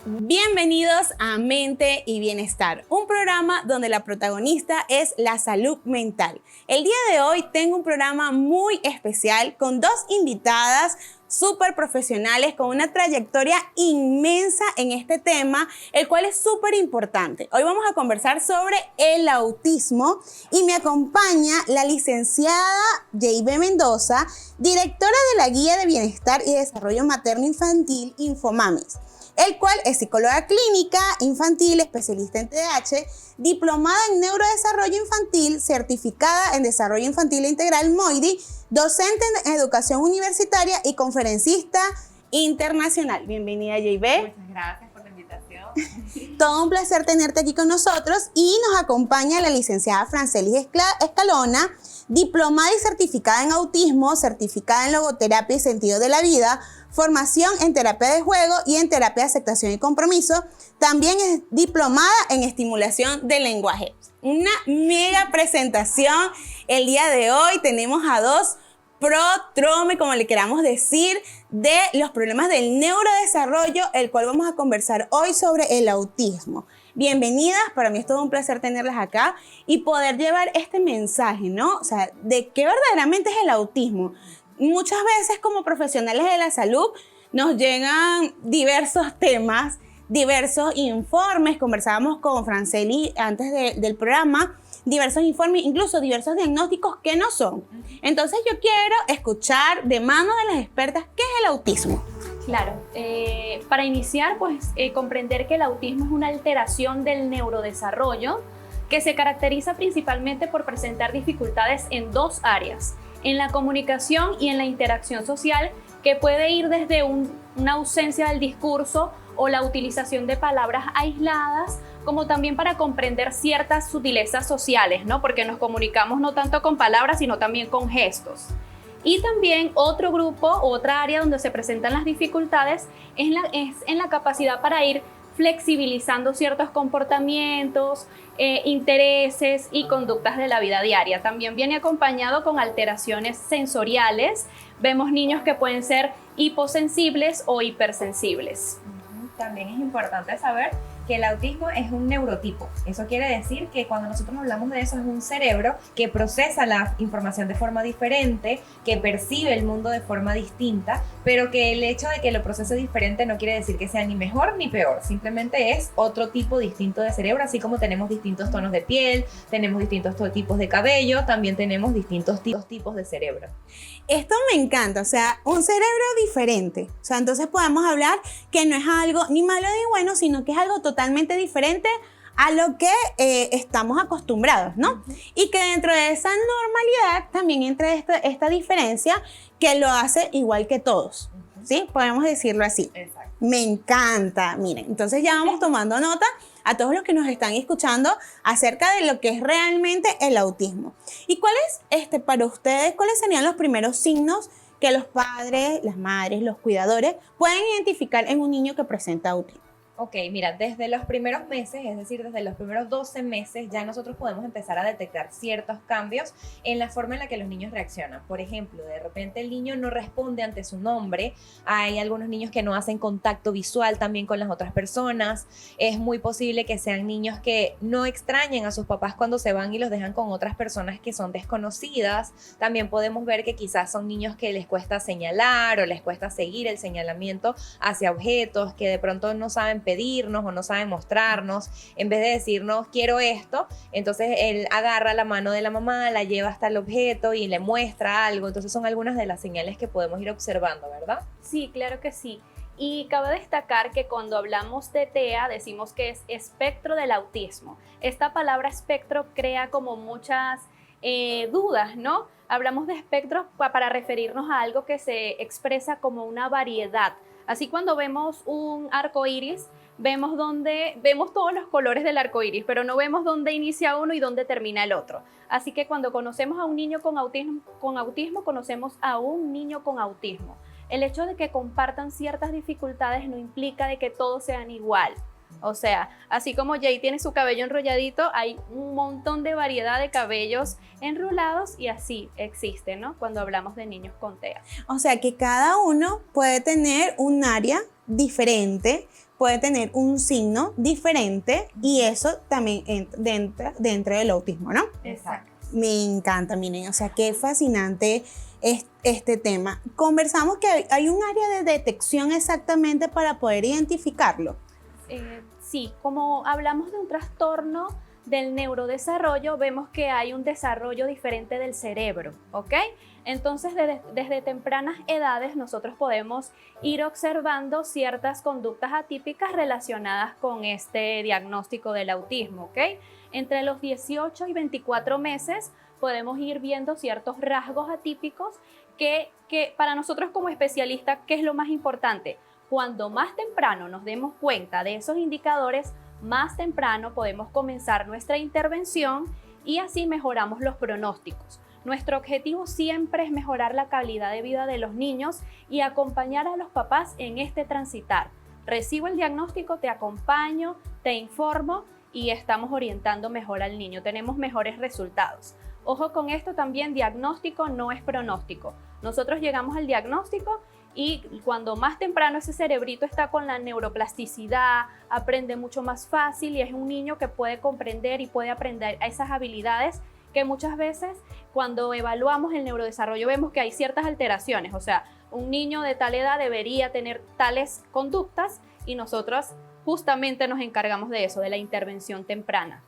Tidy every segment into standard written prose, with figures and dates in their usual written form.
Bienvenidos a Mente y Bienestar, un programa donde la protagonista es la salud mental. El día de hoy tengo un programa muy especial con dos invitadas súper profesionales con una trayectoria inmensa en este tema, el cual es súper importante. Hoy vamos a conversar sobre el autismo y me acompaña la licenciada J.B. Mendoza, directora de la Guía de Bienestar y Desarrollo Materno Infantil Infomamis, el cual es psicóloga clínica infantil, especialista en TDAH, diplomada en neurodesarrollo infantil, certificada en desarrollo infantil integral MOIDI, docente en educación universitaria y conferencista internacional. Bienvenida, J.B. Muchas gracias por la invitación. Todo un placer tenerte aquí con nosotros y nos acompaña la licenciada Francelis Escalona, diplomada y certificada en autismo, certificada en logoterapia y sentido de la vida, formación en terapia de juego y en terapia de aceptación y compromiso. También es diplomada en estimulación del lenguaje. Una mega presentación el día de hoy. Tenemos a dos pro-trome, como le queramos decir, de los problemas del neurodesarrollo, el cual vamos a conversar hoy sobre el autismo. Bienvenidas, para mí es todo un placer tenerlas acá y poder llevar este mensaje, ¿no? O sea, de qué verdaderamente es el autismo. Muchas veces como profesionales de la salud nos llegan diversos temas, diversos informes. Conversábamos con Franceli antes del programa, diversos informes, incluso diversos diagnósticos que no son. Entonces yo quiero escuchar de mano de las expertas qué es el autismo. Claro, para iniciar, comprender que el autismo es una alteración del neurodesarrollo que se caracteriza principalmente por presentar dificultades en dos áreas: en la comunicación y en la interacción social, que puede ir desde una ausencia del discurso o la utilización de palabras aisladas, como también para comprender ciertas sutilezas sociales, ¿no? Porque nos comunicamos no tanto con palabras, sino también con gestos. Y también otro grupo, otra área donde se presentan las dificultades es en la capacidad para ir flexibilizando ciertos comportamientos, intereses y conductas de la vida diaria. También viene acompañado con alteraciones sensoriales. Vemos niños que pueden ser hiposensibles o hipersensibles. También es importante saber que el autismo es un neurotipo. Eso quiere decir que cuando nosotros hablamos de eso, es un cerebro que procesa la información de forma diferente, que percibe el mundo de forma distinta, pero que el hecho de que lo procese diferente no quiere decir que sea ni mejor ni peor. Simplemente es otro tipo distinto de cerebro, así como tenemos distintos tonos de piel, tenemos distintos tipos de cabello, también tenemos distintos tipos de cerebro. Esto me encanta, o sea, un cerebro diferente. O sea, entonces podemos hablar que no es algo ni malo ni bueno, sino que es algo totalmente diferente a lo que estamos acostumbrados, ¿no? Y que dentro de esa normalidad también entra esta diferencia que lo hace igual que todos, ¿sí? Podemos decirlo así. Exacto. Me encanta, miren, entonces ya vamos tomando nota a todos los que nos están escuchando acerca de lo que es realmente el autismo. ¿Y para ustedes, cuáles serían los primeros signos que los padres, las madres, los cuidadores pueden identificar en un niño que presenta autismo? Ok, mira, desde los primeros meses, es decir, desde los primeros 12 meses, ya nosotros podemos empezar a detectar ciertos cambios en la forma en la que los niños reaccionan. Por ejemplo, de repente el niño no responde ante su nombre. Hay algunos niños que no hacen contacto visual también con las otras personas. Es muy posible que sean niños que no extrañen a sus papás cuando se van y los dejan con otras personas que son desconocidas. También podemos ver que quizás son niños que les cuesta señalar o les cuesta seguir el señalamiento hacia objetos, que de pronto no saben pedirnos o no saben mostrarnos. En vez de decirnos quiero esto, entonces él agarra la mano de la mamá, la lleva hasta el objeto y le muestra algo. Entonces son algunas de las señales que podemos ir observando, ¿verdad? Sí, claro que sí. Y cabe destacar que cuando hablamos de TEA decimos que es espectro del autismo. Esta palabra espectro crea como muchas dudas, ¿no? Hablamos de espectro para referirnos a algo que se expresa como una variedad. Así cuando vemos un arco iris, vemos todos los colores del arco iris, pero no vemos dónde inicia uno y dónde termina el otro. Así que cuando conocemos a un niño con autismo, conocemos a un niño con autismo. El hecho de que compartan ciertas dificultades no implica de que todos sean igual. O sea, así como Jay tiene su cabello enrolladito, hay un montón de variedad de cabellos enrolados y así existe, ¿no? Cuando hablamos de niños con TEA. O sea, que cada uno puede tener un área diferente. puede tener un signo diferente y eso también entra dentro del autismo, ¿no? Exacto. Me encanta, miren, o sea, qué fascinante es este tema. Conversamos que hay un área de detección exactamente para poder identificarlo. Sí, como hablamos de un trastorno del neurodesarrollo, vemos que hay un desarrollo diferente del cerebro, ¿ok? Entonces, desde tempranas edades nosotros podemos ir observando ciertas conductas atípicas relacionadas con este diagnóstico del autismo, ¿ok? Entre los 18 y 24 meses podemos ir viendo ciertos rasgos atípicos que para nosotros como especialistas, ¿qué es lo más importante? Cuando más temprano nos demos cuenta de esos indicadores, más temprano podemos comenzar nuestra intervención y así mejoramos los pronósticos. Nuestro objetivo siempre es mejorar la calidad de vida de los niños y acompañar a los papás en este transitar. Recibo el diagnóstico, te acompaño, te informo y estamos orientando mejor al niño. Tenemos mejores resultados. Ojo con esto también, diagnóstico no es pronóstico. Nosotros llegamos al diagnóstico y cuando más temprano ese cerebrito está con la neuroplasticidad, aprende mucho más fácil y es un niño que puede comprender y puede aprender esas habilidades que muchas veces cuando evaluamos el neurodesarrollo vemos que hay ciertas alteraciones. O sea, un niño de tal edad debería tener tales conductas y nosotros justamente nos encargamos de eso, de la intervención temprana.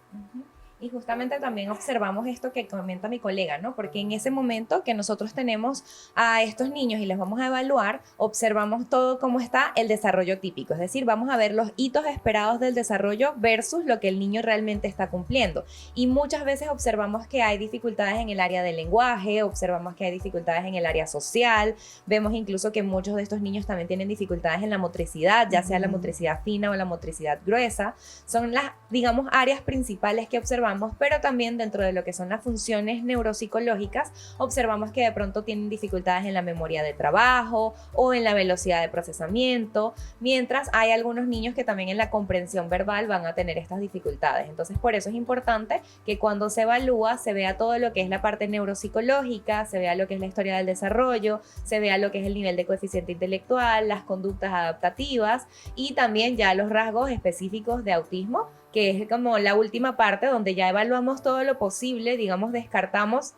Y justamente también observamos esto que comenta mi colega, ¿no? Porque en ese momento que nosotros tenemos a estos niños y les vamos a evaluar, observamos todo cómo está el desarrollo típico. Es decir, vamos a ver los hitos esperados del desarrollo versus lo que el niño realmente está cumpliendo. Y muchas veces observamos que hay dificultades en el área del lenguaje, observamos que hay dificultades en el área social, vemos incluso que muchos de estos niños también tienen dificultades en la motricidad, ya sea la motricidad fina o la motricidad gruesa. Son las, digamos, áreas principales que observamos, pero también dentro de lo que son las funciones neuropsicológicas, observamos que de pronto tienen dificultades en la memoria de trabajo o en la velocidad de procesamiento, mientras hay algunos niños que también en la comprensión verbal van a tener estas dificultades. Entonces, por eso es importante que cuando se evalúa se vea todo lo que es la parte neuropsicológica, se vea lo que es la historia del desarrollo, se vea lo que es el nivel de coeficiente intelectual, las conductas adaptativas y también ya los rasgos específicos de autismo, que es como la última parte donde ya evaluamos todo lo posible, digamos, descartamos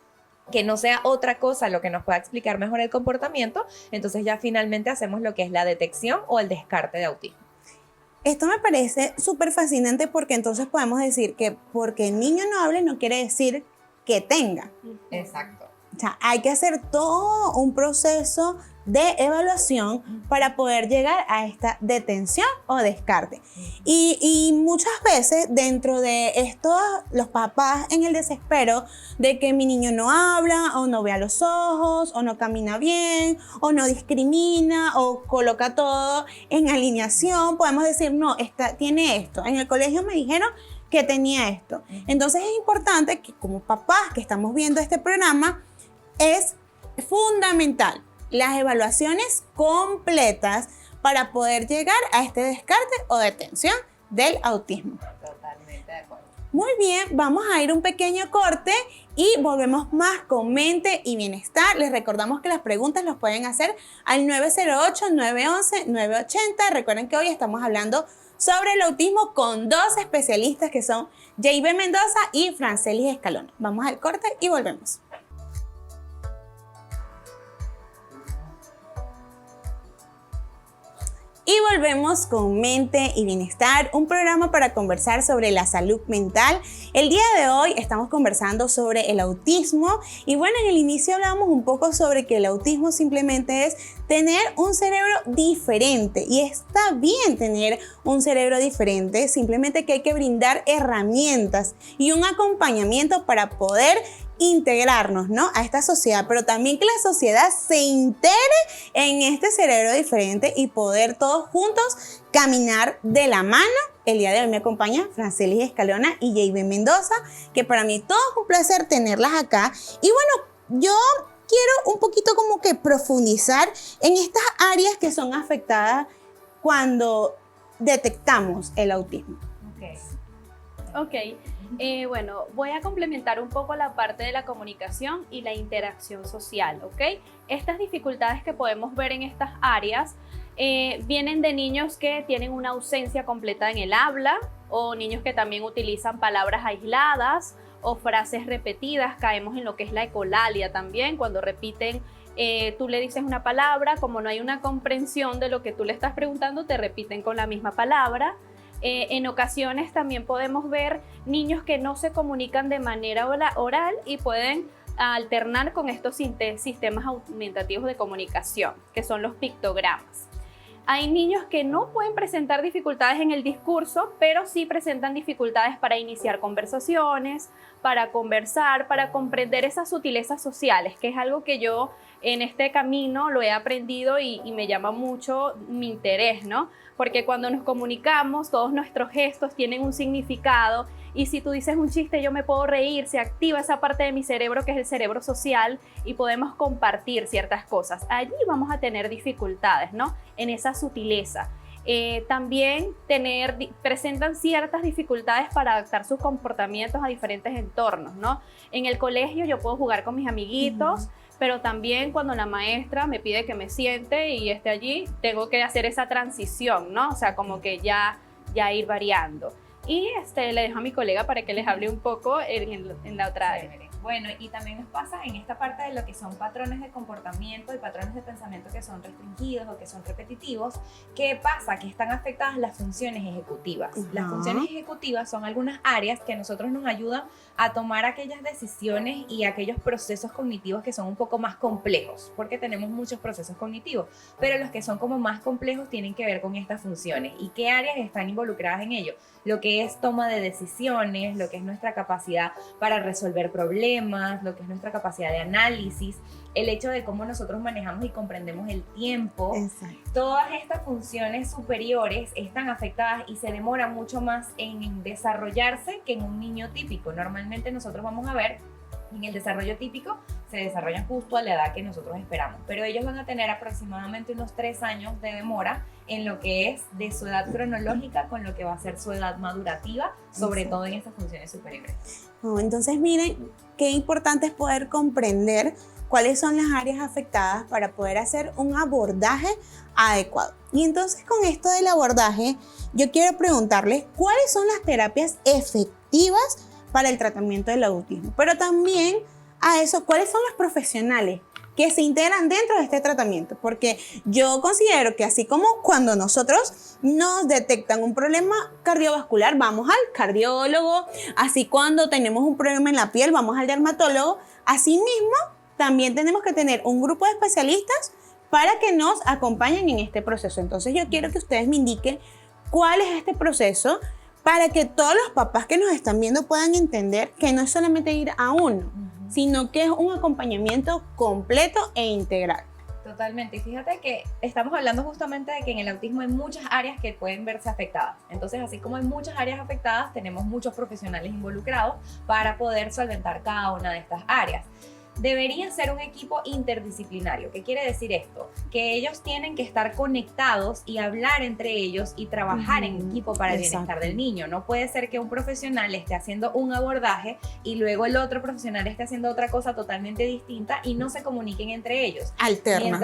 que no sea otra cosa lo que nos pueda explicar mejor el comportamiento, entonces ya finalmente hacemos lo que es la detección o el descarte de autismo. Esto me parece súper fascinante porque entonces podemos decir que porque el niño no hable no quiere decir que tenga. Exacto. O sea, hay que hacer todo un proceso de evaluación para poder llegar a esta detención o descarte. Y muchas veces dentro de esto, los papás en el desespero de que mi niño no habla o no ve a los ojos o no camina bien o no discrimina o coloca todo en alineación, podemos decir, no, tiene esto. En el colegio me dijeron que tenía esto. Entonces es importante que como papás que estamos viendo este programa, es fundamental las evaluaciones completas para poder llegar a este descarte o detención del autismo. Totalmente de acuerdo. Muy bien, vamos a ir un pequeño corte y volvemos más con Mente y Bienestar. Les recordamos que las preguntas las pueden hacer al 908-911-980. Recuerden que hoy estamos hablando sobre el autismo con dos especialistas que son JB Mendoza y Francelis Escalona. Vamos al corte y volvemos. Y volvemos con Mente y Bienestar, un programa para conversar sobre la salud mental. El día de hoy estamos conversando sobre el autismo y bueno, en el inicio hablábamos un poco sobre que el autismo simplemente es tener un cerebro diferente y está bien tener un cerebro diferente, simplemente que hay que brindar herramientas y un acompañamiento para poder integrarnos, ¿no?, a esta sociedad, pero también que la sociedad se integre en este cerebro diferente y poder todos juntos caminar de la mano. El día de hoy me acompaña Francelis Escalona y JB Mendoza, que para mí todo es un placer tenerlas acá. Y bueno, yo quiero un poquito como que profundizar en estas áreas que son afectadas cuando detectamos el autismo. Ok. Bueno, voy a complementar un poco la parte de la comunicación y la interacción social, ¿ok? Estas dificultades que podemos ver en estas áreas Vienen de niños que tienen una ausencia completa en el habla, o niños que también utilizan palabras aisladas o frases repetidas. Caemos en lo que es la ecolalia también, cuando repiten, tú le dices una palabra, como no hay una comprensión de lo que tú le estás preguntando, te repiten con la misma palabra. En ocasiones también podemos ver niños que no se comunican de manera oral y pueden alternar con estos sistemas aumentativos de comunicación, que son los pictogramas. Hay niños que no pueden presentar dificultades en el discurso, pero sí presentan dificultades para iniciar conversaciones, para conversar, para comprender esas sutilezas sociales, que es algo que yo en este camino lo he aprendido y me llama mucho mi interés, ¿no? Porque cuando nos comunicamos, todos nuestros gestos tienen un significado, y si tú dices un chiste, yo me puedo reír, se activa esa parte de mi cerebro que es el cerebro social y podemos compartir ciertas cosas. Allí vamos a tener dificultades, ¿no? En esa sutileza. También presentan ciertas dificultades para adaptar sus comportamientos a diferentes entornos, ¿no? En el colegio yo puedo jugar con mis amiguitos, pero también cuando la maestra me pide que me siente y esté allí, tengo que hacer esa transición, ¿no? O sea, como que ya ir variando. Y le dejo a mi colega para que les hable un poco en la otra área. Bueno, y también nos pasa en esta parte de lo que son patrones de comportamiento y patrones de pensamiento que son restringidos o que son repetitivos. ¿Qué pasa? Que están afectadas las funciones ejecutivas. Las funciones ejecutivas son algunas áreas que a nosotros nos ayudan a tomar aquellas decisiones y aquellos procesos cognitivos que son un poco más complejos, porque tenemos muchos procesos cognitivos, pero los que son como más complejos tienen que ver con estas funciones. ¿Y qué áreas están involucradas en ello? Lo que es toma de decisiones, lo que es nuestra capacidad para resolver problemas, lo que es nuestra capacidad de análisis, el hecho de cómo nosotros manejamos y comprendemos el tiempo. Exacto. Todas estas funciones superiores están afectadas y se demora mucho más en desarrollarse que en un niño típico. Normalmente nosotros vamos a ver en el desarrollo típico se desarrollan justo a la edad que nosotros esperamos, pero ellos van a tener aproximadamente unos 3 años de demora en lo que es de su edad cronológica con lo que va a ser su edad madurativa, sobre todo en estas funciones superiores. Entonces miren, qué importante es poder comprender cuáles son las áreas afectadas para poder hacer un abordaje adecuado. Y entonces con esto del abordaje, yo quiero preguntarles cuáles son las terapias efectivas para el tratamiento del autismo, pero también a eso, ¿cuáles son los profesionales que se integran dentro de este tratamiento? Porque yo considero que así como cuando nosotros nos detectan un problema cardiovascular, vamos al cardiólogo, así cuando tenemos un problema en la piel, vamos al dermatólogo, así mismo también tenemos que tener un grupo de especialistas para que nos acompañen en este proceso. Entonces yo quiero que ustedes me indiquen cuál es este proceso, para que todos los papás que nos están viendo puedan entender que no es solamente ir a uno, sino que es un acompañamiento completo e integral. Totalmente, y fíjate que estamos hablando justamente de que en el autismo hay muchas áreas que pueden verse afectadas. Entonces, así como hay muchas áreas afectadas, tenemos muchos profesionales involucrados para poder solventar cada una de estas áreas. Debería ser un equipo interdisciplinario. ¿Qué quiere decir esto? Que ellos tienen que estar conectados y hablar entre ellos y trabajar en equipo para el bienestar del niño. No puede ser que un profesional esté haciendo un abordaje y luego el otro profesional esté haciendo otra cosa totalmente distinta y no se comuniquen entre ellos. Alterna.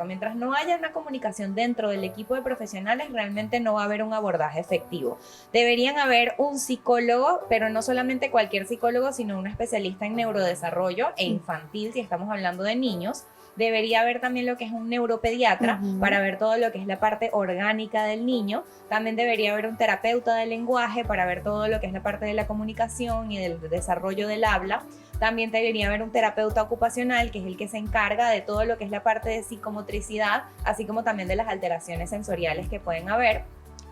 Mientras no haya una comunicación dentro del equipo de profesionales, realmente no va a haber un abordaje efectivo. Deberían haber un psicólogo, pero no solamente cualquier psicólogo, sino un especialista en neurodesarrollo e infantil, si estamos hablando de niños. Debería haber también lo que es un neuropediatra para ver todo lo que es la parte orgánica del niño. También debería haber un terapeuta del lenguaje para ver todo lo que es la parte de la comunicación y del desarrollo del habla. También debería haber un terapeuta ocupacional, que es el que se encarga de todo lo que es la parte de psicomotricidad, así como también de las alteraciones sensoriales que pueden haber.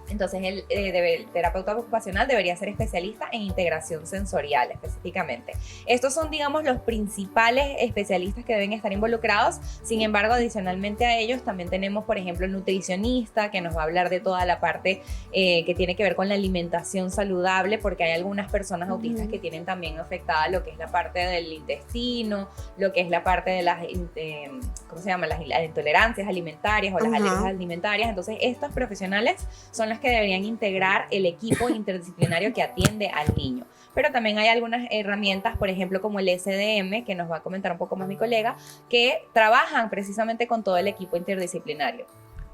Entonces el terapeuta ocupacional debería ser especialista en integración sensorial específicamente. Estos son, digamos, los principales especialistas que deben estar involucrados. Sin embargo, adicionalmente a ellos también tenemos, por ejemplo, el nutricionista, que nos va a hablar de toda la parte que tiene que ver con la alimentación saludable, porque hay algunas personas autistas que tienen también afectada lo que es la parte del intestino, lo que es la parte de las, ¿cómo se llama? Las intolerancias alimentarias o las alergias alimentarias. Entonces, estos profesionales son los que deberían integrar el equipo interdisciplinario que atiende al niño. Pero también hay algunas herramientas, por ejemplo, como el SDM, que nos va a comentar un poco más mi colega, que trabajan precisamente con todo el equipo interdisciplinario.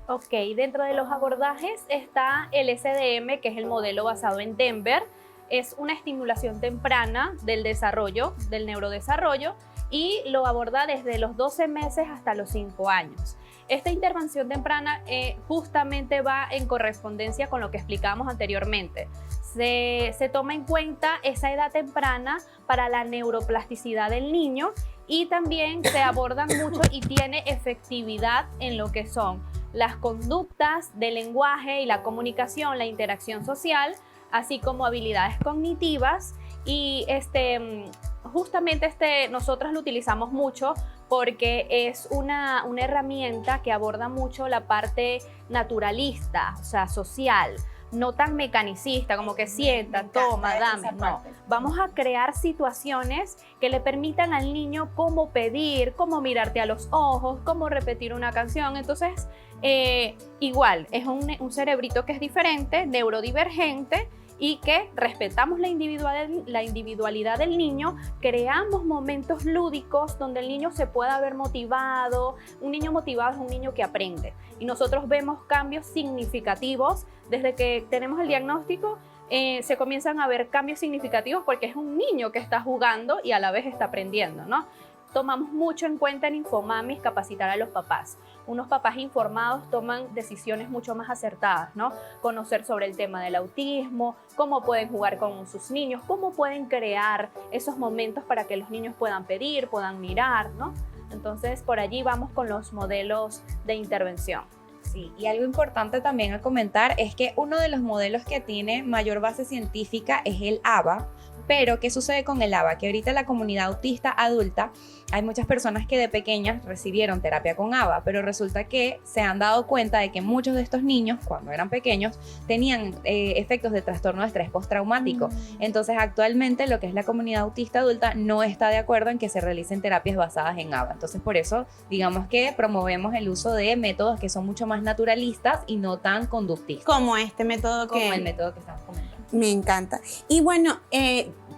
Ok, dentro de los abordajes está el SDM, que es el modelo basado en Denver. Es una estimulación temprana del desarrollo, del neurodesarrollo, y lo aborda desde los 12 meses hasta los 5 años. Esta intervención temprana justamente va en correspondencia con lo que explicábamos anteriormente. Se toma en cuenta esa edad temprana para la neuroplasticidad del niño y también se abordan mucho y tiene efectividad en lo que son las conductas del lenguaje y la comunicación, la interacción social, así como habilidades cognitivas. Y justamente nosotros lo utilizamos mucho porque es una herramienta que aborda mucho la parte naturalista, o sea, social, no tan mecanicista, como que sienta, toma, dame, no. Vamos a crear situaciones que le permitan al niño cómo pedir, cómo mirarte a los ojos, cómo repetir una canción. Entonces, igual, es un cerebrito que es diferente, neurodivergente, y que respetamos la individualidad del niño, creamos momentos lúdicos donde el niño se pueda ver motivado. Un niño motivado es un niño que aprende, y nosotros vemos cambios significativos desde que tenemos el diagnóstico. Se comienzan a ver cambios significativos porque es un niño que está jugando y a la vez está aprendiendo, ¿no? Tomamos mucho en cuenta en Infomamis capacitar a los papás. Unos papás informados toman decisiones mucho más acertadas, ¿no? Conocer sobre el tema del autismo, cómo pueden jugar con sus niños, cómo pueden crear esos momentos para que los niños puedan pedir, puedan mirar, ¿no? Entonces, por allí vamos con los modelos de intervención. Sí, y algo importante también a comentar es que uno de los modelos que tiene mayor base científica es el ABA. Pero, ¿qué sucede con el ABA? Que ahorita en la comunidad autista adulta hay muchas personas que de pequeñas recibieron terapia con ABA, pero resulta que se han dado cuenta de que muchos de estos niños, cuando eran pequeños, tenían efectos de trastorno de estrés postraumático. Entonces, actualmente lo que es la comunidad autista adulta no está de acuerdo en que se realicen terapias basadas en ABA. Entonces, por eso, digamos que promovemos el uso de métodos que son mucho más naturalistas y no tan conductistas. Como este método como el método que estamos comentando. Me encanta. Y bueno,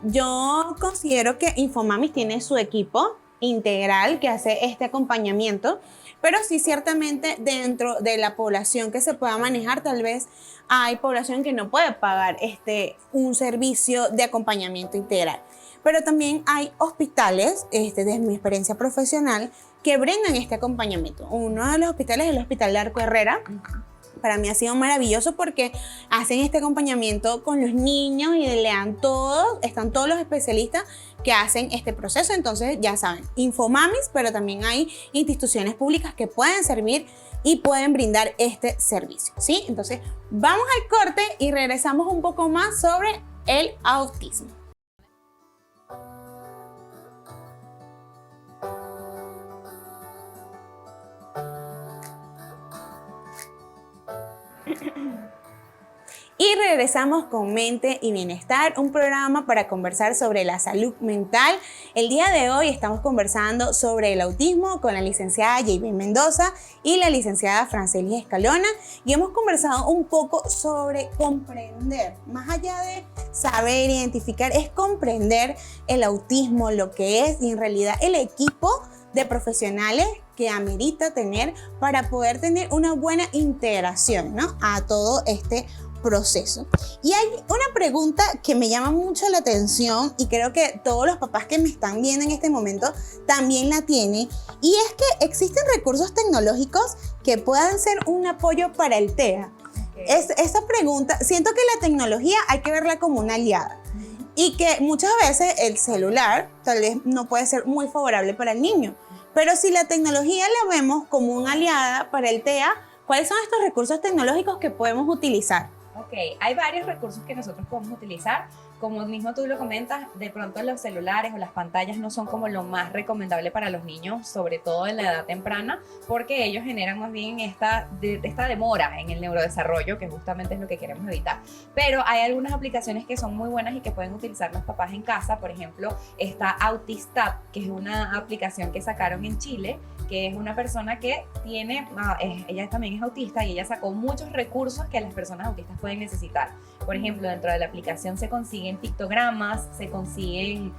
yo considero que Infomamis tiene su equipo integral que hace este acompañamiento, pero sí ciertamente dentro de la población que se pueda manejar, tal vez hay población que no puede pagar un servicio de acompañamiento integral. Pero también hay hospitales, desde mi experiencia profesional, que brindan este acompañamiento. Uno de los hospitales es el Hospital de Arco Herrera. Para mí ha sido maravilloso porque hacen este acompañamiento con los niños y están todos los especialistas que hacen este proceso. Entonces, ya saben, Infomamis, pero también hay instituciones públicas que pueden servir y pueden brindar este servicio, ¿sí? Entonces, vamos al corte y regresamos un poco más sobre el autismo. Y regresamos con Mente y Bienestar, un programa para conversar sobre la salud mental. El día de hoy estamos conversando sobre el autismo con la licenciada Jayben Mendoza y la licenciada Francelis Escalona, y hemos conversado un poco sobre comprender, más allá de saber, identificar, es comprender el autismo, lo que es, y en realidad el equipo de profesionales que amerita tener para poder tener una buena integración, ¿no?, a todo este proceso. Y hay una pregunta que me llama mucho la atención y creo que todos los papás que me están viendo en este momento también la tienen, y es que existen recursos tecnológicos que puedan ser un apoyo para el TEA. Esa pregunta, siento que la tecnología hay que verla como una aliada y que muchas veces el celular tal vez no puede ser muy favorable para el niño, pero si la tecnología la vemos como una aliada para el TEA, ¿cuáles son estos recursos tecnológicos que podemos utilizar? Ok, hay varios recursos que nosotros podemos utilizar. Como mismo tú lo comentas, de pronto los celulares o las pantallas no son como lo más recomendable para los niños, sobre todo en la edad temprana, porque ellos generan más bien esta demora en el neurodesarrollo, que justamente es lo que queremos evitar. Pero hay algunas aplicaciones que son muy buenas y que pueden utilizar los papás en casa. Por ejemplo, está AutisTab, que es una aplicación que sacaron en Chile, que es una persona que tiene, ella también es autista, y ella sacó muchos recursos que las personas autistas pueden necesitar. Por ejemplo, dentro de la aplicación se consiguen pictogramas, se consiguen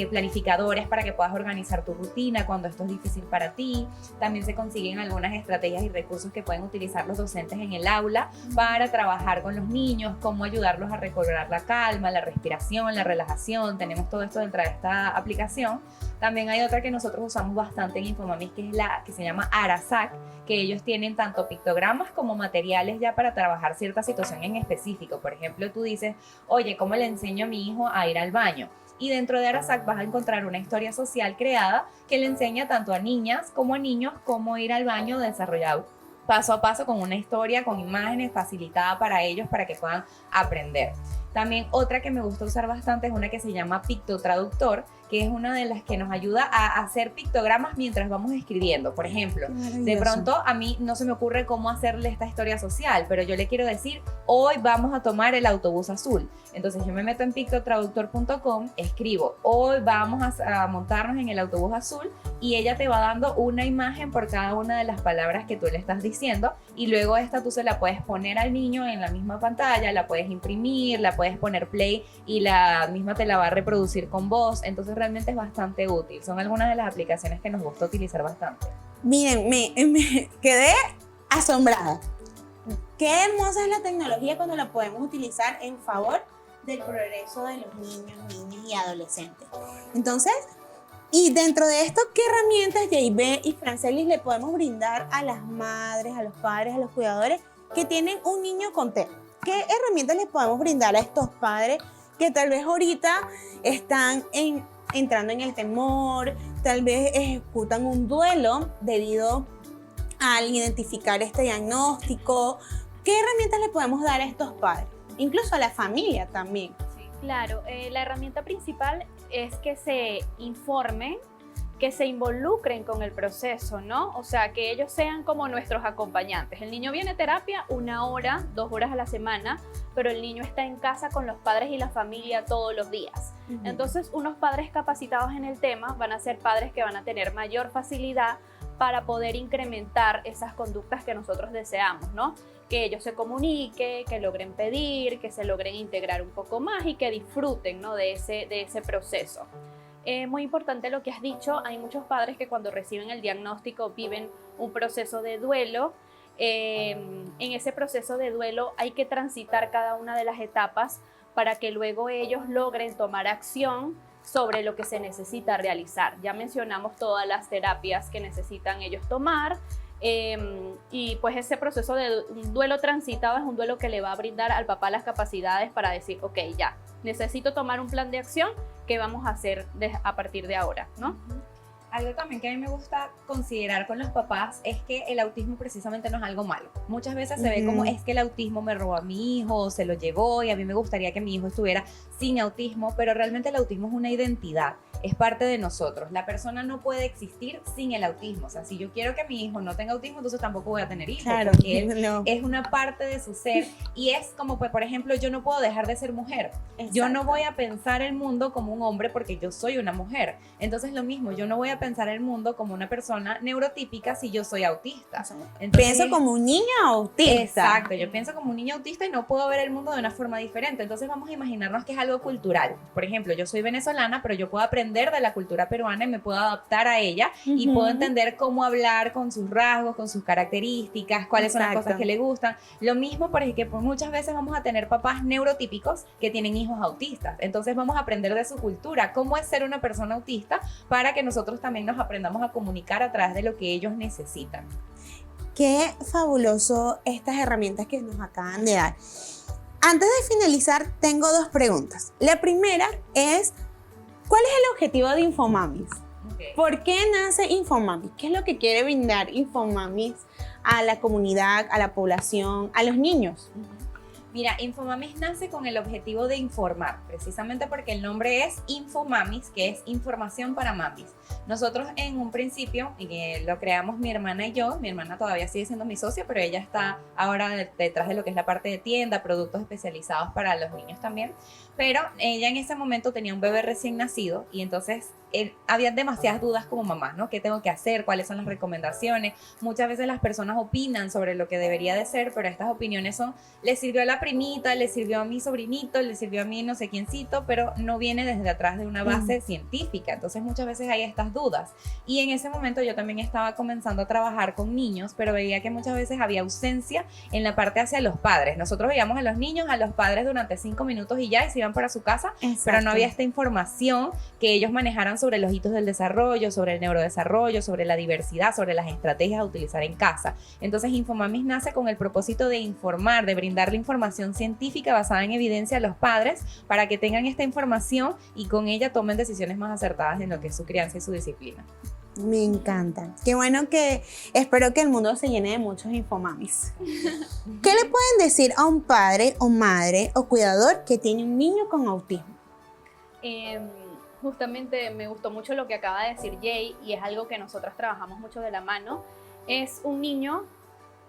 planificadores para que puedas organizar tu rutina cuando esto es difícil para ti. También se consiguen algunas estrategias y recursos que pueden utilizar los docentes en el aula para trabajar con los niños, cómo ayudarlos a recobrar la calma, la respiración, la relajación. Tenemos todo esto dentro de esta aplicación. También hay otra que nosotros usamos bastante en Infomamis, que es la que se llama Arasac, que ellos tienen tanto pictogramas como materiales ya para trabajar cierta situación en específico. Por ejemplo, tú dices, oye, ¿cómo le enseño a mi hijo a ir al baño? Y dentro de Arasac vas a encontrar una historia social creada que le enseña tanto a niñas como a niños cómo ir al baño, desarrollado paso a paso con una historia, con imágenes, facilitada para ellos para que puedan aprender. También otra que me gusta usar bastante es una que se llama Pictotraductor, que es una de las que nos ayuda a hacer pictogramas mientras vamos escribiendo. Por ejemplo, de pronto a mí no se me ocurre cómo hacerle esta historia social, pero yo le quiero decir, hoy vamos a tomar el autobús azul. Entonces yo me meto en pictotraductor.com, escribo, hoy vamos a montarnos en el autobús azul, y ella te va dando una imagen por cada una de las palabras que tú le estás diciendo, y luego esta tú se la puedes poner al niño en la misma pantalla, la puedes imprimir, la puedes poner play y la misma te la va a reproducir con voz. Entonces realmente es bastante útil. Son algunas de las aplicaciones que nos gusta utilizar bastante. Miren, me quedé asombrada. Qué hermosa es la tecnología cuando la podemos utilizar en favor del progreso de los niños, niñas y adolescentes. Entonces, y dentro de esto, ¿qué herramientas JB y Francelis le podemos brindar a las madres, a los padres, a los cuidadores que tienen un niño con TEA? ¿Qué herramientas les podemos brindar a estos padres que tal vez ahorita están entrando en el temor, tal vez ejecutan un duelo debido al identificar este diagnóstico? ¿Qué herramientas le podemos dar a estos padres? Incluso a la familia también. Sí, claro, la herramienta principal es que se informen, que se involucren con el proceso, ¿no? O sea, que ellos sean como nuestros acompañantes. El niño viene a terapia 1 hora, 2 horas a la semana, pero el niño está en casa con los padres y la familia todos los días. Entonces, unos padres capacitados en el tema van a ser padres que van a tener mayor facilidad para poder incrementar esas conductas que nosotros deseamos, ¿no? Que ellos se comuniquen, que logren pedir, que se logren integrar un poco más y que disfruten, ¿no?, de ese proceso. Muy importante lo que has dicho, hay muchos padres que cuando reciben el diagnóstico viven un proceso de duelo. En ese proceso de duelo hay que transitar cada una de las etapas para que luego ellos logren tomar acción sobre lo que se necesita realizar. Ya mencionamos todas las terapias que necesitan ellos tomar, y pues ese proceso de un duelo transitado es un duelo que le va a brindar al papá las capacidades para decir, ok, ya, necesito tomar un plan de acción que vamos a hacer a partir de ahora, ¿no? Algo también que a mí me gusta considerar con los papás es que el autismo precisamente no es algo malo. Muchas veces se ve como, es que el autismo me robó a mi hijo, se lo llevó y a mí me gustaría que mi hijo estuviera sin autismo, pero realmente el autismo es una identidad, es parte de nosotros. La persona no puede existir sin el autismo. O sea, si yo quiero que mi hijo no tenga autismo, entonces tampoco voy a tener hijos, claro, porque él es una parte de su ser, y es como, pues, por ejemplo, yo no puedo dejar de ser mujer. Exacto. Yo no voy a pensar el mundo como un hombre porque yo soy una mujer. Entonces lo mismo, yo no voy a pensar el mundo como una persona neurotípica si yo soy autista. Entonces, pienso como un niño autista. Exacto, yo pienso como un niño autista y no puedo ver el mundo de una forma diferente. Entonces vamos a imaginarnos que es algo cultural. Por ejemplo, yo soy venezolana, pero yo puedo aprender de la cultura peruana y me puedo adaptar a ella, y puedo entender cómo hablar con sus rasgos, con sus características, cuáles son las cosas que le gustan. Lo mismo porque muchas veces vamos a tener papás neurotípicos que tienen hijos autistas. Entonces vamos a aprender de su cultura, cómo es ser una persona autista, para que nosotros también nos aprendamos a comunicar a través de lo que ellos necesitan. Qué fabuloso estas herramientas que nos acaban de dar. Antes de finalizar, tengo 2 preguntas. La primera es, ¿cuál es el objetivo de Infomamis? Okay. ¿Por qué nace Infomamis? ¿Qué es lo que quiere brindar Infomamis a la comunidad, a la población, a los niños? Mira, Infomamis nace con el objetivo de informar, precisamente porque el nombre es Infomamis, que es información para mamis. Nosotros en un principio, lo creamos mi hermana y yo, mi hermana todavía sigue siendo mi socia, pero ella está ahora detrás de lo que es la parte de tienda, productos especializados para los niños también, pero ella en ese momento tenía un bebé recién nacido y entonces había demasiadas dudas como mamá, ¿no? ¿Qué tengo que hacer? ¿Cuáles son las recomendaciones? Muchas veces las personas opinan sobre lo que debería de ser, pero estas opiniones son, le sirvió a la primita, le sirvió a mi sobrinito, le sirvió a mí no sé quiéncito, pero no viene desde atrás de una base científica. Entonces muchas veces hay estas dudas. Y en ese momento yo también estaba comenzando a trabajar con niños, pero veía que muchas veces había ausencia en la parte hacia los padres. Nosotros veíamos a los niños, a los padres durante 5 minutos y ya, y se iban para su casa, pero no había esta información que ellos manejaran sobre los hitos del desarrollo, sobre el neurodesarrollo, sobre la diversidad, sobre las estrategias a utilizar en casa. Entonces Infomamis nace con el propósito de informar, de brindarle información científica basada en evidencia a los padres para que tengan esta información y con ella tomen decisiones más acertadas en lo que es su crianza y su disciplina. Me encanta. Qué bueno, que espero que el mundo se llene de muchos Infomamis. ¿Qué le pueden decir a un padre o madre o cuidador que tiene un niño con autismo? Justamente me gustó mucho lo que acaba de decir Jay y es algo que nosotros trabajamos mucho de la mano. Es un niño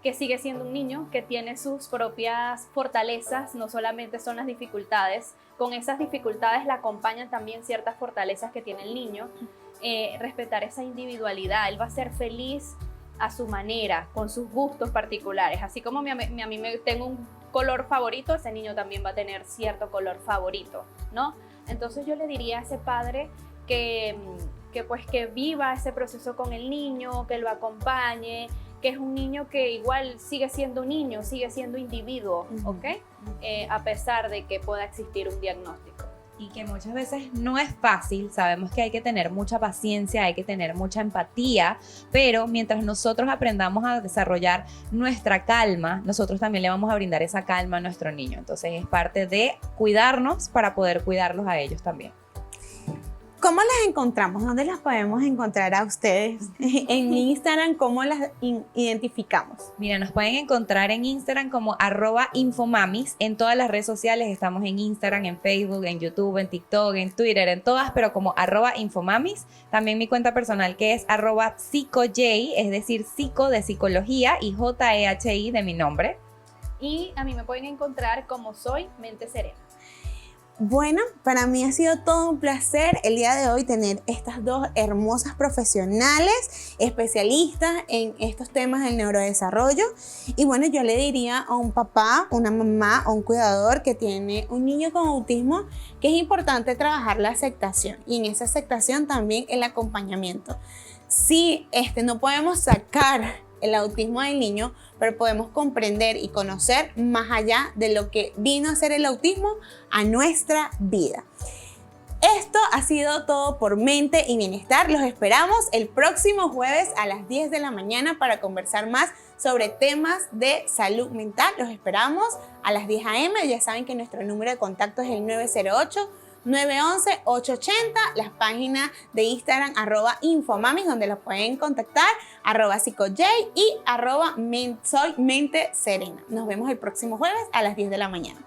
que sigue siendo un niño, que tiene sus propias fortalezas, no solamente son las dificultades. Con esas dificultades le acompañan también ciertas fortalezas que tiene el niño. Respetar esa individualidad, él va a ser feliz a su manera, con sus gustos particulares. Así como a mí me tengo un color favorito, ese niño también va a tener cierto color favorito, ¿no? Entonces yo le diría a ese padre que viva ese proceso con el niño, que lo acompañe, que es un niño que igual sigue siendo un niño, sigue siendo individuo, ¿ok? A pesar de que pueda existir un diagnóstico. Y que muchas veces no es fácil, sabemos que hay que tener mucha paciencia, hay que tener mucha empatía, pero mientras nosotros aprendamos a desarrollar nuestra calma, nosotros también le vamos a brindar esa calma a nuestro niño. Entonces es parte de cuidarnos para poder cuidarlos a ellos también. ¿Cómo las encontramos? ¿Dónde las podemos encontrar a ustedes? En Instagram, ¿cómo las identificamos? Mira, nos pueden encontrar en Instagram como @infomamis. En todas las redes sociales estamos en Instagram, en Facebook, en YouTube, en TikTok, en Twitter, en todas, pero como @infomamis. También mi cuenta personal que es @psicojay, es decir, psico de psicología y JEHI de mi nombre. Y a mí me pueden encontrar como Soy Mente Serena. Bueno, para mí ha sido todo un placer el día de hoy tener estas dos hermosas profesionales, especialistas en estos temas del neurodesarrollo. Y bueno, yo le diría a un papá, una mamá o un cuidador que tiene un niño con autismo que es importante trabajar la aceptación y en esa aceptación también el acompañamiento. Sí, no podemos sacar el autismo del niño, pero podemos comprender y conocer más allá de lo que vino a ser el autismo a nuestra vida. Esto ha sido todo por Mente y Bienestar. Los esperamos el próximo jueves a las 10 de la mañana para conversar más sobre temas de salud mental. Los esperamos a las 10 a.m. Ya saben que nuestro número de contacto es el 908-911-880, las páginas de Instagram @infomamis, donde los pueden contactar, @psicojay y @soy mente serena. Nos vemos el próximo jueves a las 10 de la mañana.